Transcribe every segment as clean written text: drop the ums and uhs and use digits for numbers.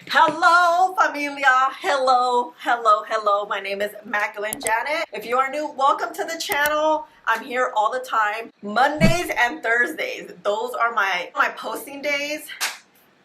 Hello, Familia. Hello. My name is Magdalene Janet. If you are new, welcome to the channel. I'm here all the time. Mondays and Thursdays. Those are my posting days.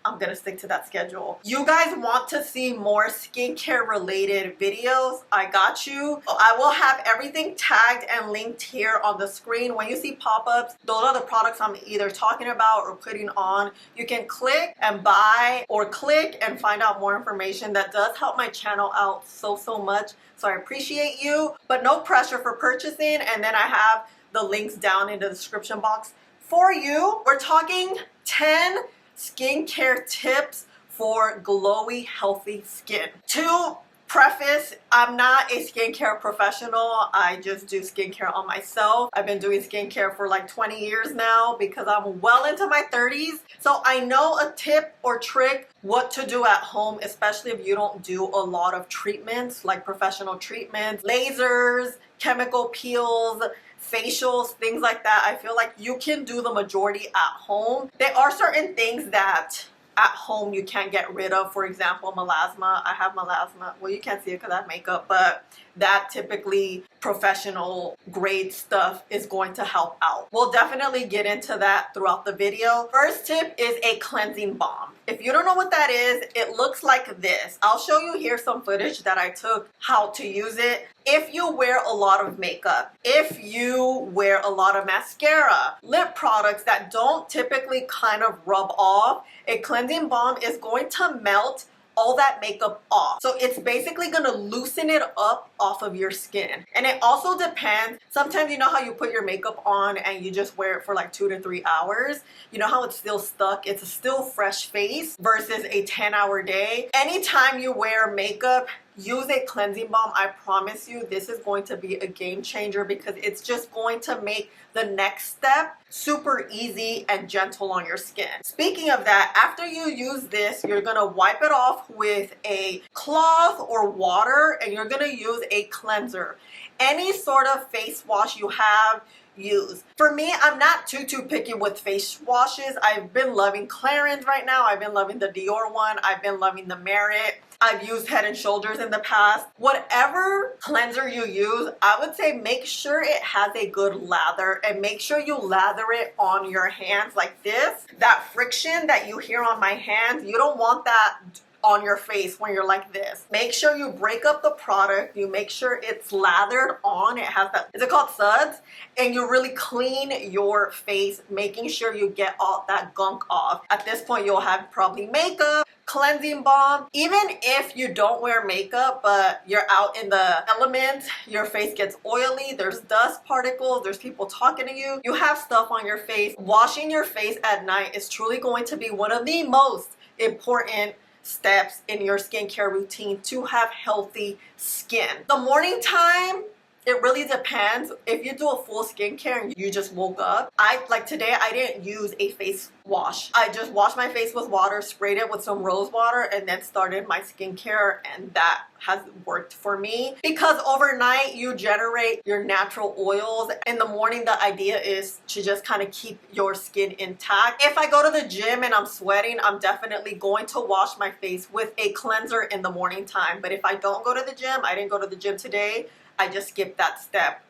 I'm gonna stick to that schedule. You guys want to see more skincare related videos? I got you. I will have everything tagged and linked here on the screen. When you see pop-ups, those are the products I'm either talking about or putting on. You can click and buy or click and find out more information. That does help my channel out so much. So I appreciate you, but no pressure for purchasing. And then I have the links down in the description box for you. We're talking 10 skincare tips for glowy, healthy skin. To preface, I'm not a skincare professional. I just do skincare on myself. I've been doing skincare for like 20 years now because I'm well into my 30s. So I know a tip or trick what to do at home, especially if you don't do a lot of treatments like professional treatments, lasers, chemical peels, facials, things like that. I feel like you can do the majority at home. There are certain things that at home you can't get rid of. For example, melasma. I have melasma. Well, you can't see it because I have makeup, but that typically professional grade stuff is going to help out. We'll definitely get into that throughout the video. First tip is a cleansing balm. If you don't know what that is, it looks like this. I'll show you here some footage that I took how to use it. If you wear a lot of makeup, if you wear a lot of mascara, lip products that don't typically kind of rub off, a cleansing balm is going to melt all that makeup off. So it's basically gonna loosen it up off of your skin. And it also depends. Sometimes you know how you put your makeup on and you just wear it for like 2 to 3 hours. You know how it's still stuck? It's a still fresh face versus a 10-hour day. Anytime you wear makeup, use a cleansing balm. I promise you this is going to be a game changer because it's just going to make the next step super easy and gentle on your skin. Speaking of that, after you use this, you're gonna wipe it off with a cloth or water, and you're gonna use a cleanser. Any sort of face wash you have, use. For me, I'm not too picky with face washes. I've been loving Clarins right now. I've been loving the Dior one. I've been loving the Merit. I've used Head and Shoulders in the past. Whatever cleanser you use, I would say make sure it has a good lather, and make sure you lather it on your hands like this. That friction that you hear on my hands, you don't want that on your face when you're like this. Make sure you break up the product. You make sure it's lathered on. It has that, is it called suds? And you really clean your face, making sure you get all that gunk off. At this point, you'll have probably makeup, cleansing balm. Even if you don't wear makeup, but you're out in the elements, your face gets oily, there's dust particles, there's people talking to you, you have stuff on your face. Washing your face at night is truly going to be one of the most important steps in your skincare routine to have healthy skin. The morning time, it really depends. If you do a full skincare and you just woke up, like today, I didn't use a face wash. I just washed my face with water, sprayed it with some rose water, and then started my skincare, and that has worked for me. Because overnight, you generate your natural oils. In the morning, the idea is to just kind of keep your skin intact. If I go to the gym and I'm sweating, I'm definitely going to wash my face with a cleanser in the morning time. But if I don't go to the gym, I didn't go to the gym today, I just skip that step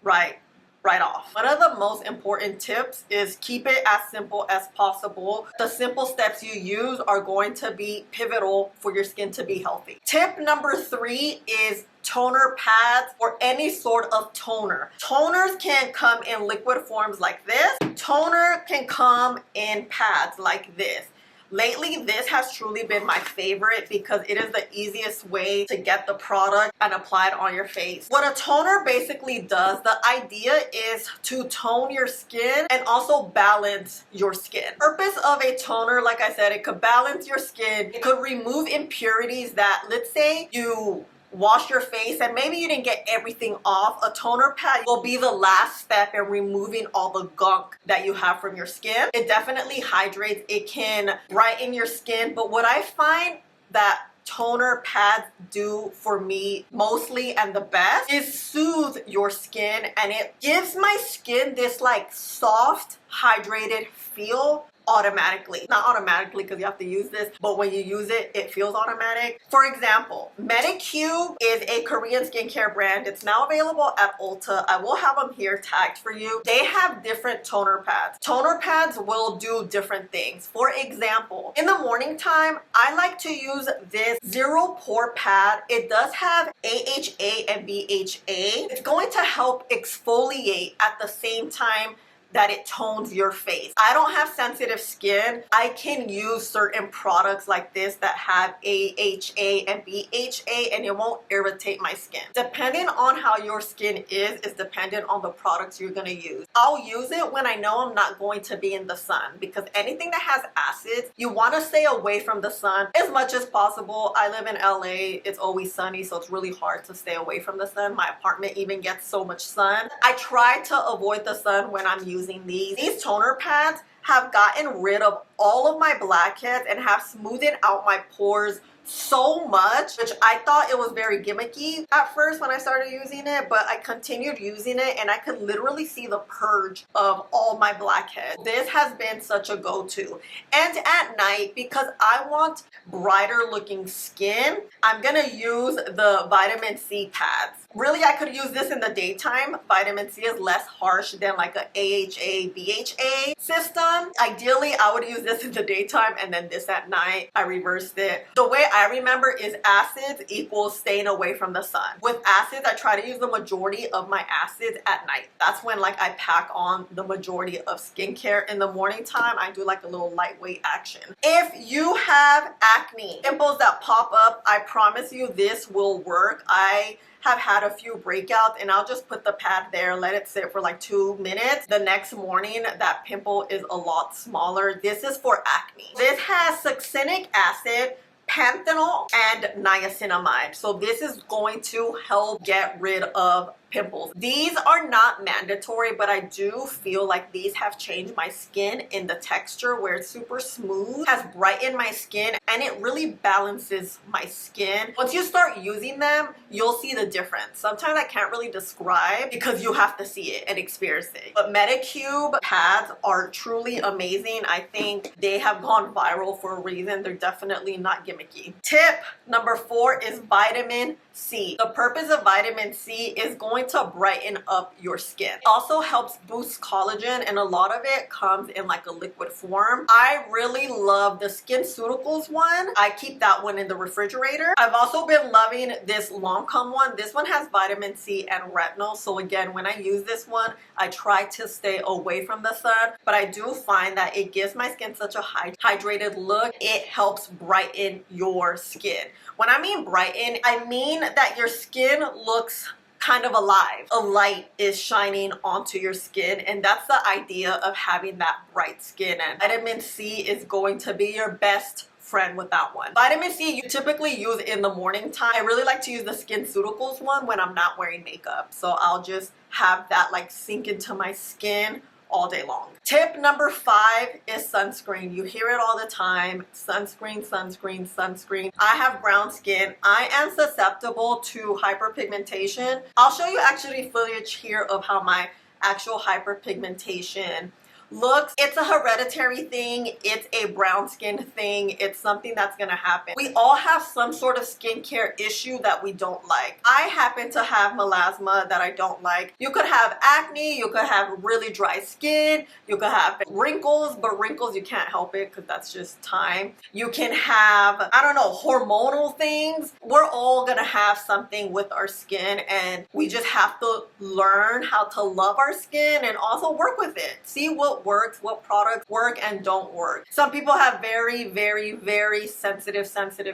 right off. One of the most important tips is keep it as simple as possible. The simple steps you use are going to be pivotal for your skin to be healthy. Tip number 3 is toner pads or any sort of toner. Toners can come in liquid forms like this. Toner can come in pads like this. Lately, this has truly been my favorite because it is the easiest way to get the product and apply it on your face. What a toner basically does, the idea is to tone your skin and also balance your skin. Purpose of a toner, like I said, it could balance your skin. It could remove impurities that, let's say you wash your face and maybe you didn't get everything off. A toner pad will be the last step in removing all the gunk that you have from your skin. It definitely hydrates. It can brighten your skin. But what I find that toner pads do for me mostly and the best is soothe your skin, and it gives my skin this like soft hydrated feel. automatically. Not automatically because you have to use this, but when you use it, it feels automatic. For example, Meidicube is a Korean skincare brand. It's now available at Ulta. I will have them here tagged for you. They have different toner pads. Toner pads will do different things. For example, in the morning time, I like to use this zero pore pad. It does have AHA and BHA. It's going to help exfoliate at the same time that it tones your face. I don't have sensitive skin. I can use certain products like this that have AHA and BHA and it won't irritate my skin. Depending on how your skin is dependent on the products you're gonna use. I'll use it when I know I'm not going to be in the sun because anything that has acids, you wanna stay away from the sun as much as possible. I live in LA, it's always sunny, so it's really hard to stay away from the sun. My apartment even gets so much sun. I try to avoid the sun when I'm using these. These toner pads have gotten rid of all of my blackheads and have smoothed out my pores so much, which I thought it was very gimmicky at first when I started using it, but I continued using it and I could literally see the purge of all my blackheads. This has been such a go-to. And at night, because I want brighter looking skin, I'm gonna use the vitamin C pads. Really, I could use this in the daytime. Vitamin C is less harsh than like a AHA, BHA system. Ideally, I would use this in the daytime and then this at night. I reversed it. The way I remember is acids equals staying away from the sun. With acids, I try to use the majority of my acids at night. That's when like I pack on the majority of skincare. In the morning time, I do like a little lightweight action. If you have acne, pimples that pop up, I promise you this will work. I have had a few breakouts and I'll just put the pad there, let it sit for like 2 minutes. The next morning, that pimple is a lot smaller. This is for acne. This has succinic acid, panthenol, and niacinamide. So this is going to help get rid of pimples. These are not mandatory, but I do feel like these have changed my skin in the texture where it's super smooth, has brightened my skin, and it really balances my skin. Once you start using them, you'll see the difference. Sometimes I can't really describe because you have to see it and experience it. But Meidicube pads are truly amazing. I think they have gone viral for a reason. They're definitely not gimmicky. Tip number 4 is vitamin C. The purpose of vitamin C is going to brighten up your skin. It also helps boost collagen, and a lot of it comes in like a liquid form. I really love the SkinCeuticals one. I keep that one in the refrigerator. I've also been loving this Lancome one. This one has vitamin C and retinol. So again, when I use this one, I try to stay away from the sun, but I do find that it gives my skin such a hydrated look. It helps brighten your skin. When I mean brighten, I mean that your skin looks kind of alive. A light is shining onto your skin, and that's the idea of having that bright skin. And vitamin C is going to be your best friend with that one. Vitamin C you typically use in the morning time. I really like to use the SkinCeuticals one when I'm not wearing makeup. So I'll just have that like sink into my skin all day long. Tip number 5 is sunscreen. You hear it all the time. Sunscreen, sunscreen, sunscreen. I have brown skin. I am susceptible to hyperpigmentation. I'll show you actually footage here of how my actual hyperpigmentation looks. It's a hereditary thing. It's a brown skin thing. It's something that's gonna happen. We all have some sort of skincare issue that we don't like. I happen to have melasma that I don't like. You could have acne, you could have really dry skin, you could have wrinkles, but wrinkles you can't help it because that's just time. You can have, I don't know, hormonal things. We're all gonna have something with our skin, and we just have to learn how to love our skin and also work with it. See what works, what products work and don't work. Some people have very, very, very sensitive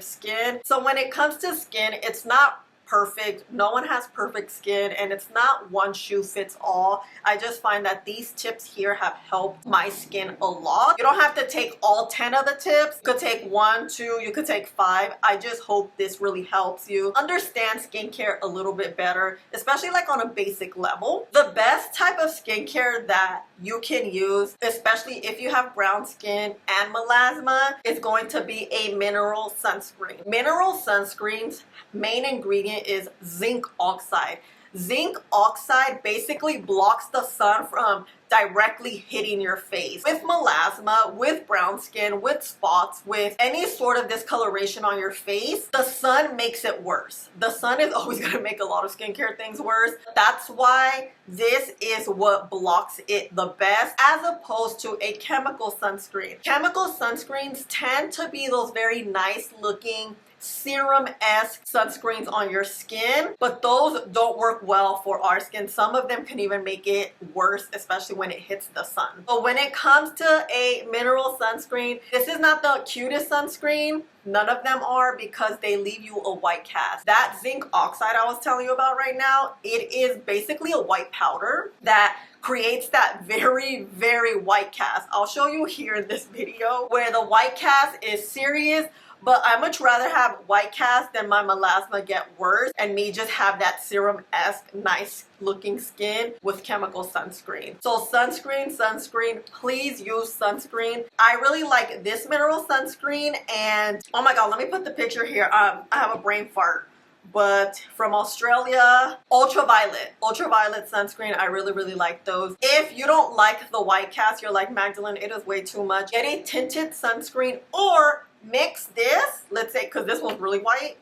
skin. So when it comes to skin, it's not perfect. No one has perfect skin, and it's not one shoe fits all. I just find that these tips here have helped my skin a lot. You don't have to take all 10 of the tips. You could take 1, 2, you could take 5. I just hope this really helps you understand skincare a little bit better, especially like on a basic level. The best type of skincare that you can use, especially if you have brown skin and melasma, is going to be a mineral sunscreen. Mineral sunscreens main ingredient is zinc oxide. Zinc oxide basically blocks the sun from directly hitting your face. With melasma, with brown skin, with spots, with any sort of discoloration on your face, the sun makes it worse. The sun is always going to make a lot of skincare things worse. That's why this is what blocks it the best, as opposed to a chemical sunscreen. Chemical sunscreens tend to be those very nice looking serum-esque sunscreens on your skin, but those don't work well for our skin. Some of them can even make it worse, especially when it hits the sun. But when it comes to a mineral sunscreen, this is not the cutest sunscreen. None of them are, because they leave you a white cast. That zinc oxide I was telling you about right now, it is basically a white powder that creates that very, very white cast. I'll show you here in this video where the white cast is serious. But I much rather have white cast than my melasma get worse and me just have that serum-esque nice looking skin with chemical sunscreen. So sunscreen, please use sunscreen. I really like this mineral sunscreen, and oh my god, let me put the picture here. I have a brain fart. But from Australia, ultraviolet sunscreen, I really like those. If you don't like the white cast, you're like, Magdalene, it is way too much, get a tinted sunscreen, or mix this, let's say, because this one's really white,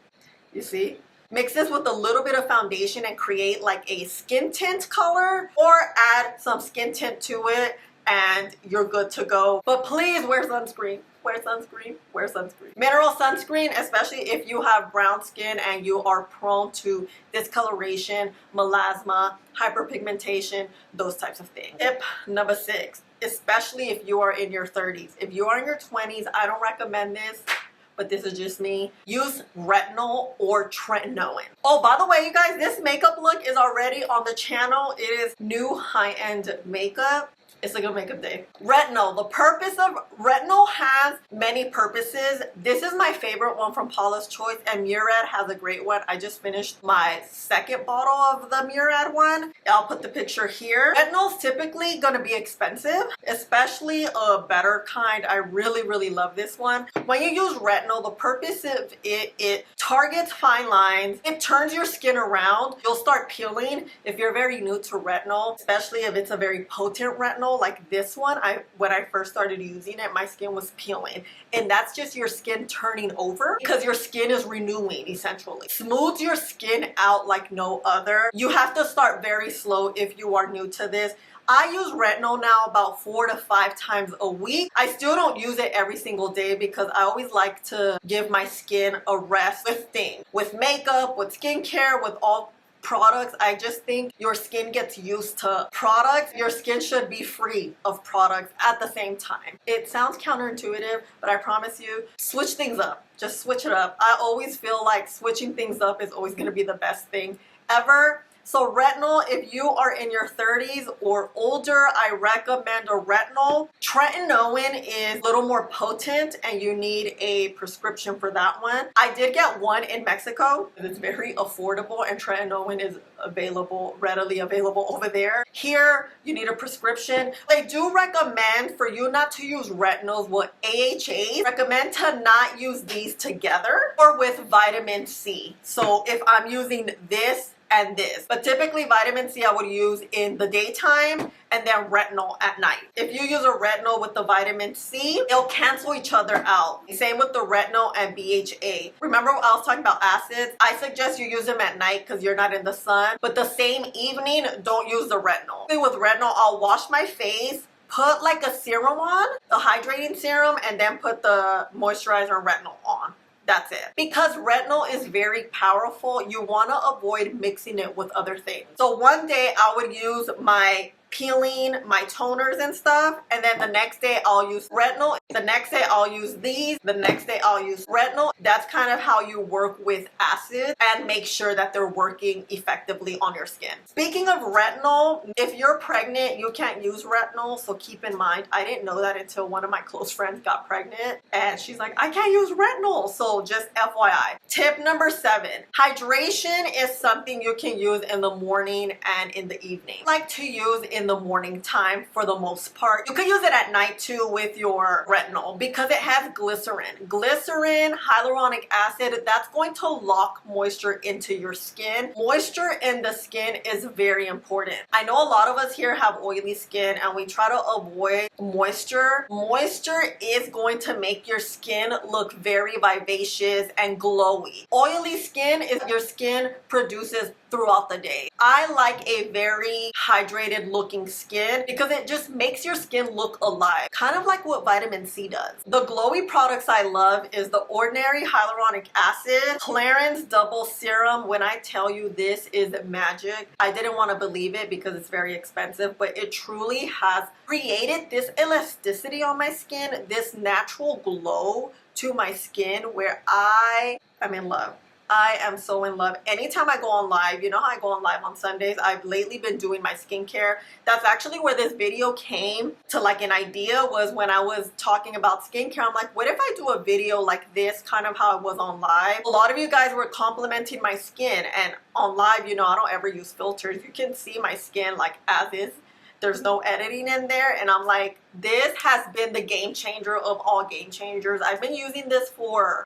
you see, mix this with a little bit of foundation and create like a skin tint color, or add some skin tint to it and you're good to go. But please wear sunscreen. Wear sunscreen, wear sunscreen. Mineral sunscreen, especially if you have brown skin and you are prone to discoloration, melasma, hyperpigmentation, those types of things. Tip number 6, especially if you are in your 30s. If you are in your 20s, I don't recommend this, but this is just me. Use retinol or tretinoin. Oh, by the way, you guys, this makeup look is already on the channel. It is new high-end makeup. It's a good makeup day. Retinol. The purpose of retinol has many purposes. This is my favorite one from Paula's Choice, and Murad has a great one. I just finished my second bottle of the Murad one. I'll put the picture here. Retinol's typically gonna be expensive, especially a better kind. I really love this one. When you use retinol, the purpose of it targets fine lines. It turns your skin around. You'll start peeling if you're very new to retinol, especially if it's a very potent retinol like this one. When I first started using it, my skin was peeling, and that's just your skin turning over because your skin is renewing essentially. Smooths your skin out like no other. You have to start very slow if you are new to this. I use retinol now about 4 to 5 times a week. I still don't use it every single day because I always like to give my skin a rest with things, with makeup, with skincare, with all products. I just think your skin gets used to products. Your skin should be free of products at the same time. It sounds counterintuitive, but I promise you, switch things up. Just switch it up. I always feel like switching things up is always going to be the best thing ever. So retinol, if you are in your 30s or older, I recommend a retinol. Tretinoin is a little more potent and you need a prescription for that one. I did get one in Mexico. It's very affordable and tretinoin is readily available over there. Here, you need a prescription. They do recommend for you not to use retinols with AHAs. Recommend to not use these together or with vitamin C. So if I'm using this and this, but typically vitamin C I would use in the daytime and then retinol at night. If you use a retinol with the vitamin C, it'll cancel each other out. Same with the retinol and BHA. Remember I was talking about acids? I suggest you use them at night because you're not in the sun, but the same evening, don't use the retinol. With retinol, I'll wash my face, put like a serum on, a hydrating serum, and then put the moisturizer and retinol on. That's it. Because retinol is very powerful, you want to avoid mixing it with other things. So one day I would use my peeling, my toners and stuff, and then the next day I'll use retinol. The next day I'll use these. The next day I'll use retinol. That's kind of how you work with acids and make sure that they're working effectively on your skin. Speaking of retinol, if you're pregnant, you can't use retinol, so keep in mind, I didn't know that until one of my close friends got pregnant and she's like, I can't use retinol, so just FYI. Tip number 7, hydration is something you can use in the morning and in the evening. I like to use in the morning time for the most part. You could use it at night too with your retinol because it has glycerin. Glycerin, hyaluronic acid, that's going to lock moisture into your skin. Moisture in the skin is very important. I know a lot of us here have oily skin and we try to avoid moisture. Moisture is going to make your skin look very vivacious and glowy. Oily skin is your skin produces throughout the day. I like a very hydrated looking skin because it just makes your skin look alive, kind of like what vitamin C does. The glowy products I love is the Ordinary Hyaluronic Acid Clarins Double Serum. When I tell you this is magic, I didn't want to believe it because it's very expensive, but it truly has created this elasticity on my skin, this natural glow to my skin where I'm in love. I am so in love. Anytime I go on live, you know how I go on live on Sundays? I've lately been doing my skincare. That's actually where this video came to, like an idea was when I was talking about skincare. I'm like, what if I do a video like this, kind of how I was on live? A lot of you guys were complimenting my skin, and on live, you know, I don't ever use filters. You can see my skin like as is. There's no editing in there, and I'm like, this has been the game changer of all game changers. I've been using this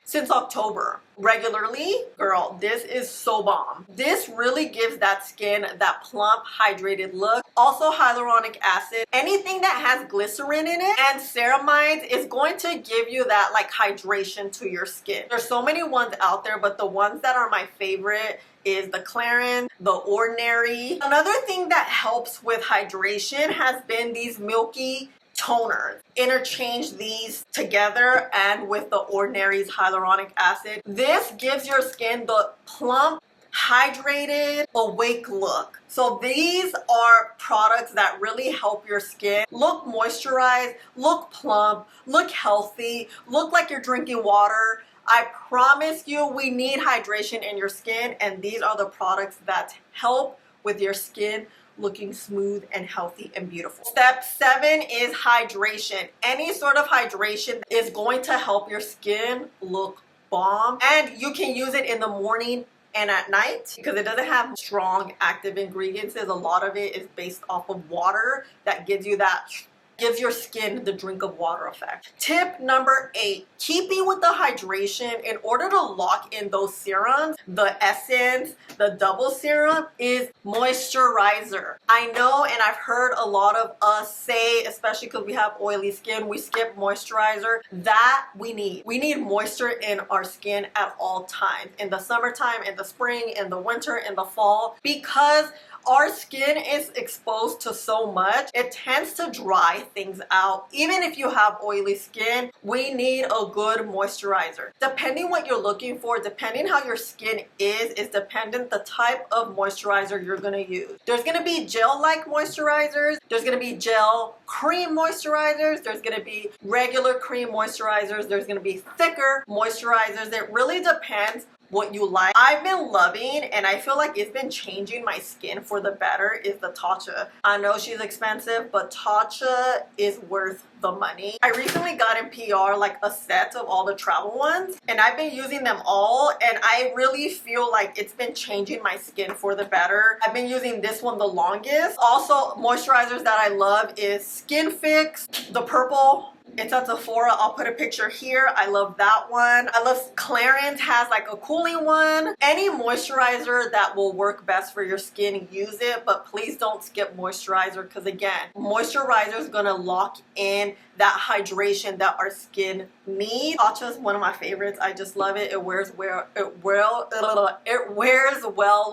since October regularly. Girl, this is so bomb. This really gives that skin that plump, hydrated look. Also hyaluronic acid, anything that has glycerin in it, and ceramides is going to give you that like hydration to your skin. There's so many ones out there, but the ones that are my favorite is the Clarins, the Ordinary. Another thing that helps with hydration has been these milky toners. Interchange these together and with the Ordinary's hyaluronic acid. This gives your skin the plump, hydrated, awake look. So these are products that really help your skin look moisturized, look plump, look healthy, look like you're drinking water. I promise you, we need hydration in your skin, and these are the products that help with your skin looking smooth and healthy and beautiful. Step 7 is hydration. Any sort of hydration is going to help your skin look bomb, and you can use it in the morning and at night because it doesn't have strong active ingredients. A lot of it is based off of water that gives your skin the drink of water effect. Tip number 8, keeping with the hydration, in order to lock in those serums, the essence, the double serum is moisturizer. I know, and I've heard a lot of us say, especially because we have oily skin, we skip moisturizer. That we need. We need moisture in our skin at all times. In the summertime, in the spring, in the winter, in the fall, because our skin is exposed to so much, it tends to dry things out. Even if you have oily skin, we need a good moisturizer. Depending what you're looking for, depending how your skin is dependent the type of moisturizer you're gonna use. There's gonna be gel-like moisturizers, there's gonna be gel cream moisturizers, there's gonna be regular cream moisturizers, there's gonna be thicker moisturizers. It really depends what you like. I've been loving, and I feel like it's been changing my skin for the better, is the Tatcha. I know she's expensive, but Tatcha is worth the money. I recently got in PR like a set of all the travel ones, and I've been using them all, and I really feel like it's been changing my skin for the better. I've been using this one the longest. Also, moisturizers that I love is Skin Fix, the purple. It's at Sephora. I'll put a picture here. I love that one. I love Clarins has like a cooling one. Any moisturizer that will work best for your skin, use it, but please don't skip moisturizer because again, moisturizer is gonna lock in that hydration that our skin needs. Tatcha is one of my favorites. I just love it. It wears well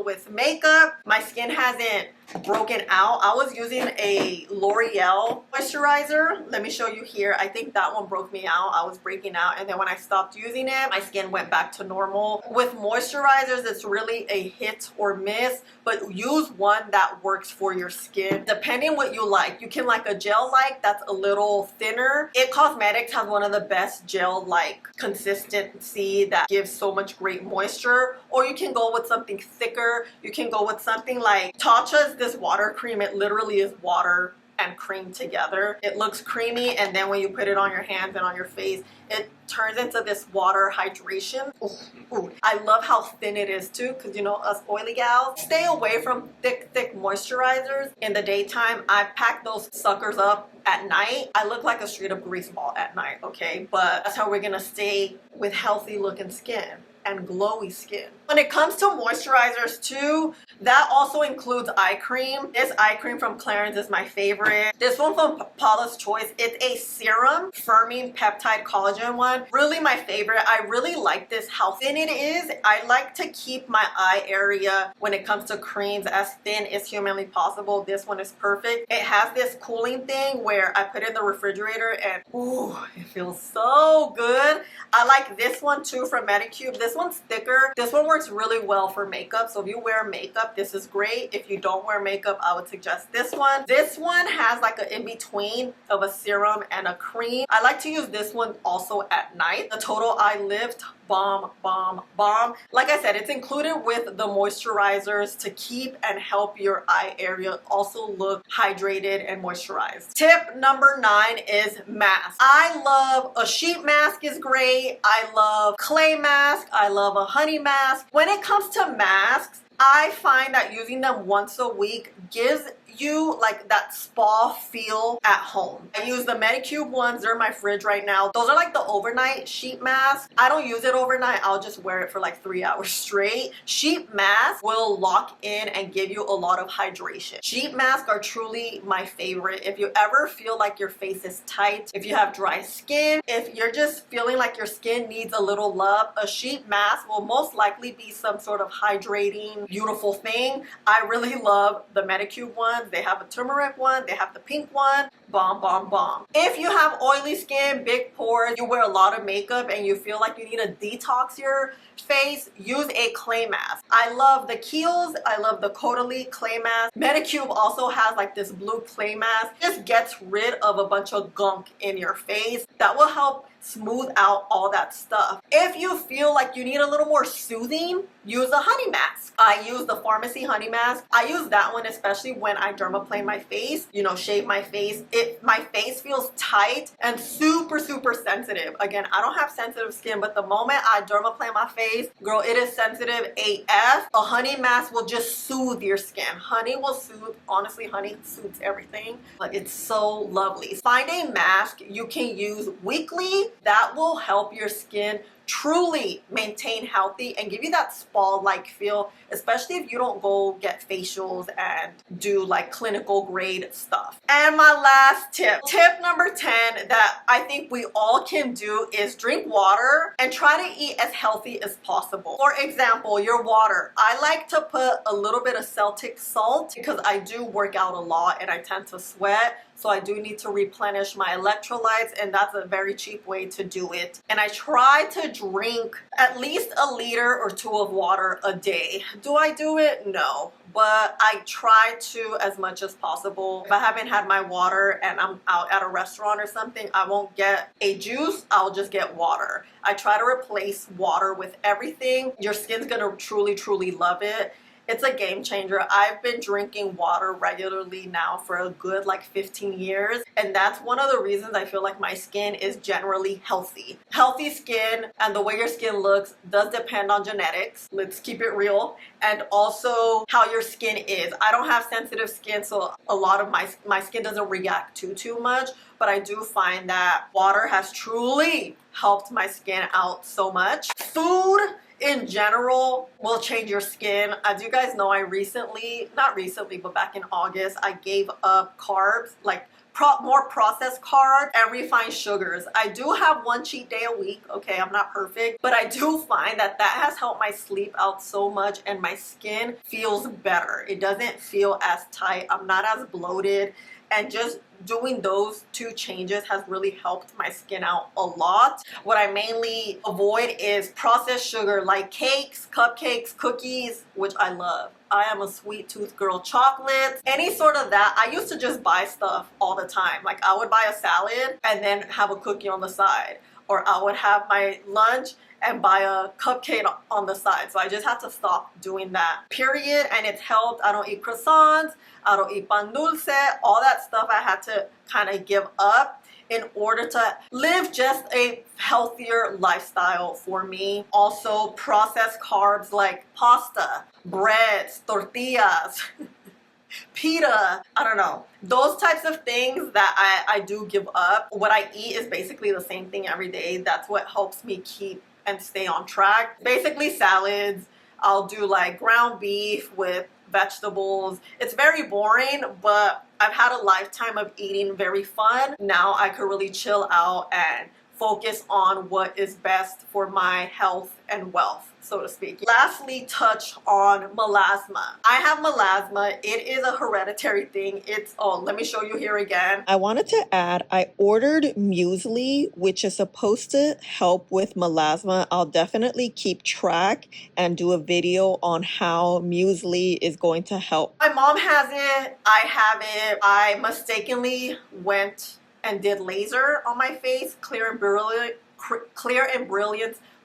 with makeup. My skin hasn't broken out. I was using a L'Oreal moisturizer. Let me show you here. I think that one broke me out. I was breaking out, and then when I stopped using it, my skin went back to normal. With moisturizers, it's really a hit or miss, but use one that works for your skin. Depending what you like. You can like a gel-like that's a little thinner. It Cosmetics has one of the best gel-like consistency that gives so much great moisture, or you can go with something thicker. You can go with something like Tatcha's this water cream. It literally is water and cream together. It looks creamy, and then when you put it on your hands and on your face, it turns into this water hydration. Ooh. I love how thin it is too, because you know us oily gals stay away from thick moisturizers in the daytime. I pack those suckers up at night. I look like a straight up grease ball at night, okay? But that's how we're gonna stay with healthy looking skin and glowy skin. When it comes to moisturizers too, that also includes eye cream. This eye cream from Clarins is my favorite. This one from Paula's Choice, it's a serum firming peptide collagen one. Really my favorite. I really like this, how thin it is. I like to keep my eye area when it comes to creams as thin as humanly possible. This one is perfect. It has this cooling thing where I put it in the refrigerator and ooh, it feels so good. I like this one too from Meidicube. This one's thicker. This one works really well for makeup. So if you wear makeup, this is great. If you don't wear makeup, I would suggest this one. This one has like an in-between of a serum and a cream. I like to use this one also at night. The Total Eye Lift, bomb. Like I said, it's included with the moisturizers to keep and help your eye area also look hydrated and moisturized. Tip number 9 is mask. I love a sheet mask is great. I love clay mask. I love a honey mask. When it comes to masks, I find that using them once a week gives you like that spa feel at home. I use the Meidicube ones. They're in my fridge right now. Those are like the overnight sheet masks. I don't use it overnight. I'll just wear it for like 3 hours straight. Sheet masks will lock in and give you a lot of hydration. Sheet masks are truly my favorite. If you ever feel like your face is tight, if you have dry skin, if you're just feeling like your skin needs a little love, a sheet mask will most likely be some sort of hydrating, beautiful thing. I really love the Meidicube ones. They have a turmeric one, they have the pink one. Bomb. If you have oily skin, big pores, you wear a lot of makeup and you feel like you need to detox your face, use a clay mask. I love the Kiehl's, I love the Caudalie clay mask. Meidicube also has like this blue clay mask. Just gets rid of a bunch of gunk in your face. That will help smooth out all that stuff. If you feel like you need a little more soothing, use a honey mask. I use the Pharmacy honey mask. I use that one especially when I dermaplane my face, you know, shave my face. My face feels tight and super sensitive. Again, I don't have sensitive skin, but the moment I dermaplane my face, girl, it is sensitive AF. A honey mask will just soothe your skin. Honey will soothe. Honestly, honey soothes everything, but it's so lovely. Find a mask you can use weekly that will help your skin truly maintain healthy and give you that spa-like feel, especially if you don't go get facials and do like clinical grade stuff. And my last tip number 10 that I think we all can do is drink water and try to eat as healthy as possible. For example, your water. I like to put a little bit of Celtic salt because I do work out a lot and I tend to sweat. So I do need to replenish my electrolytes, and that's a very cheap way to do it. And I try to drink at least a liter or 2 of water a day. Do I do it? No. But I try to as much as possible. If I haven't had my water and I'm out at a restaurant or something, I won't get a juice, I'll just get water. I try to replace water with everything. Your skin's gonna truly love it. It's a game changer. I've been drinking water regularly now for a good like 15 years. And that's one of the reasons I feel like my skin is generally healthy. Healthy skin and the way your skin looks does depend on genetics. Let's keep it real. And also how your skin is. I don't have sensitive skin, so a lot of my skin doesn't react to too much. But I do find that water has truly helped my skin out so much. Food in general will change your skin. As you guys know, not recently, but back in August, I gave up carbs, like more processed carbs and refined sugars. I do have 1 cheat day a week. Okay, I'm not perfect, but I do find that has helped my sleep out so much and my skin feels better. It doesn't feel as tight. I'm not as bloated. And just doing those 2 changes has really helped my skin out a lot. What I mainly avoid is processed sugar like cakes, cupcakes, cookies, which I love. I am a sweet tooth girl. Chocolates, any sort of that. I used to just buy stuff all the time. Like I would buy a salad and then have a cookie on the side. Or I would have my lunch and buy a cupcake on the side. So I just had to stop doing that, period. And it's helped. I don't eat croissants. I don't eat pan dulce. All that stuff I had to kind of give up. in order to live just a healthier lifestyle for me. Also, processed carbs like pasta, breads, tortillas, pita, I don't know. Those types of things that I do give up. What I eat is basically the same thing every day. That's what helps me keep and stay on track. Basically salads. I'll do like ground beef with vegetables. It's very boring, but I've had a lifetime of eating very fun. Now I could really chill out and focus on what is best for my health and wealth, so to speak. Lastly, touch on melasma. I have melasma. It is a hereditary thing. Let me show you here again. I wanted to add, I ordered muesli, which is supposed to help with melasma. I'll definitely keep track and do a video on how muesli is going to help. My mom has it. I have it. I mistakenly went and did laser on my face, clear and brilliant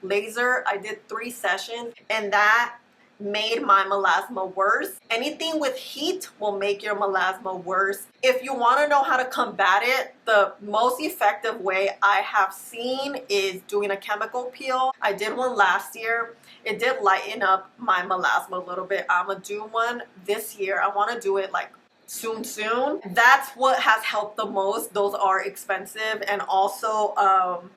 laser. I did 3 sessions and that made my melasma worse. Anything with heat will make your melasma worse. If you want to know how to combat it, the most effective way I have seen is doing a chemical peel. I did one last year. It did lighten up my melasma a little bit. I'm gonna do one this year. I want to do it like soon. That's what has helped the most. Those are expensive. And also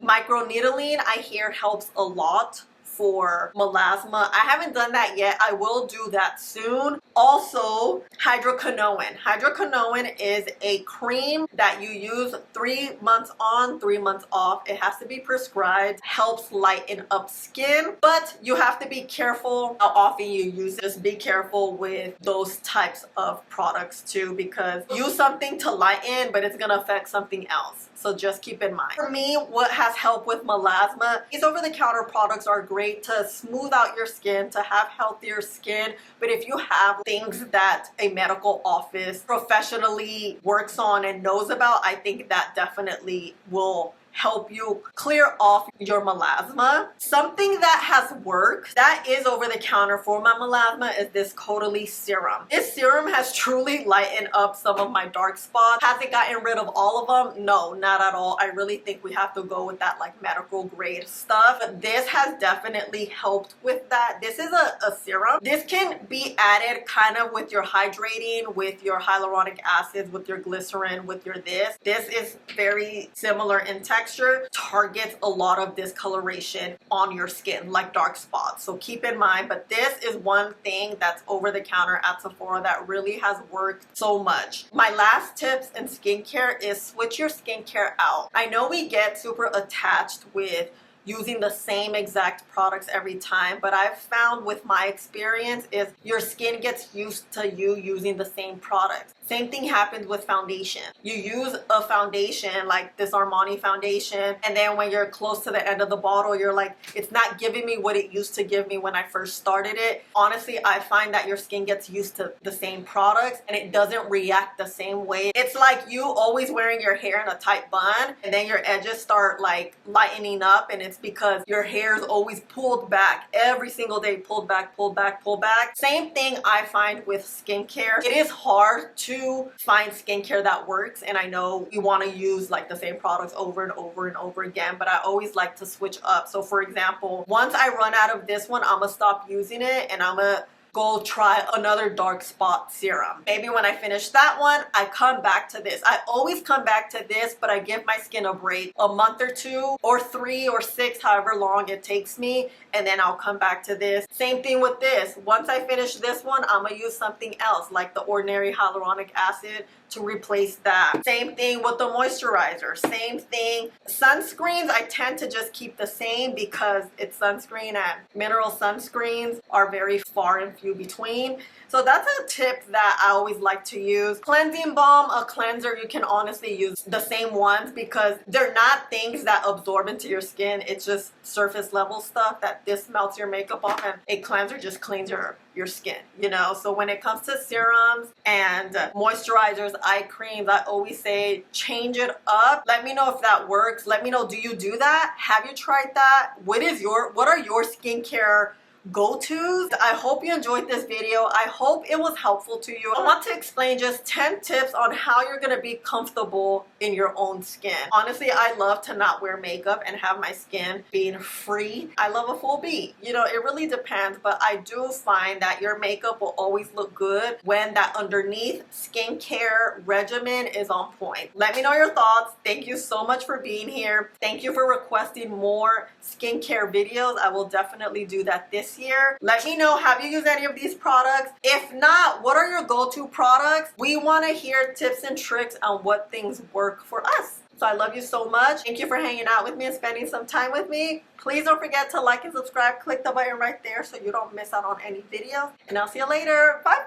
microneedling, I hear, helps a lot for melasma. I haven't done that yet. I will do that soon. Also, hydroquinone. Hydroquinone is a cream that you use 3 months on, 3 months off. It has to be prescribed. Helps lighten up skin, but you have to be careful how often you use it. Just be careful with those types of products too, because use something to lighten, but it's gonna affect something else. So just keep in mind. For me, what has helped with melasma, these over-the-counter products are great to smooth out your skin, to have healthier skin. But if you have things that a medical office professionally works on and knows about, I think that definitely will help you clear off your melasma. Something that has worked, that is over the counter for my melasma, is this Caudalie serum. This serum has truly lightened up some of my dark spots. Has it gotten rid of all of them? No, not at all. I really think we have to go with that like medical grade stuff. But this has definitely helped with that. This is a serum. This can be added kind of with your hydrating, with your hyaluronic acids, with your glycerin, with your this. This is very similar in texture. Targets a lot of discoloration on your skin, like dark spots. So keep in mind, but this is one thing that's over the counter at Sephora that really has worked so much. My last tips in skincare is switch your skincare out. I know we get super attached with using the same exact products every time, but I've found with my experience is your skin gets used to you using the same products. Same thing happens with foundation. You use a foundation like this Armani foundation, and then when you're close to the end of the bottle, you're like, it's not giving me what it used to give me when I first started it. Honestly, I find that your skin gets used to the same products and it doesn't react the same way. It's like you always wearing your hair in a tight bun and then your edges start like lightening up, and it's because your hair is always pulled back every single day, pulled back, pulled back, pulled back. Same thing I find with skincare. It is hard to find skincare that works, and I know you want to use like the same products over and over and over again, but I always like to switch up. So for example, once I run out of this one, I'm gonna stop using it and I'm gonna go try another dark spot serum. Maybe when I finish that one, I come back to this. I always come back to this, but I give my skin a break, a month or 2 or 3 or 6, however long it takes me, and then I'll come back to this. Same thing with this. Once I finish this one, I'm gonna use something else like the ordinary hyaluronic acid to replace that. Same thing with the moisturizer. Same thing. Sunscreens, I tend to just keep the same because it's sunscreen, and mineral sunscreens are very far and few between. So that's a tip that I always like to use. Cleansing balm, a cleanser, you can honestly use the same ones because they're not things that absorb into your skin. It's just surface level stuff that this melts your makeup off, and a cleanser just cleans your skin, you know? So when it comes to serums and moisturizers, eye creams, I always say change it up. Let me know if that works. Let me know, do you do that? Have you tried that? What are your skincare go-tos. I hope you enjoyed this video. I hope it was helpful to you. I want to explain just 10 tips on how you're gonna be comfortable in your own skin. Honestly, I love to not wear makeup and have my skin being free. I love a full beat. You know, it really depends, but I do find that your makeup will always look good when that underneath skincare regimen is on point. Let me know your thoughts. Thank you so much for being here. Thank you for requesting more skincare videos. I will definitely do that this year. Let me know, have you used any of these products? If not, what are your go-to products? We want to hear tips and tricks on what things work for us. So I love you so much. Thank you for hanging out with me and spending some time with me. Please don't forget to like and subscribe. Click the button right there so you don't miss out on any videos. And I'll see you later. Bye.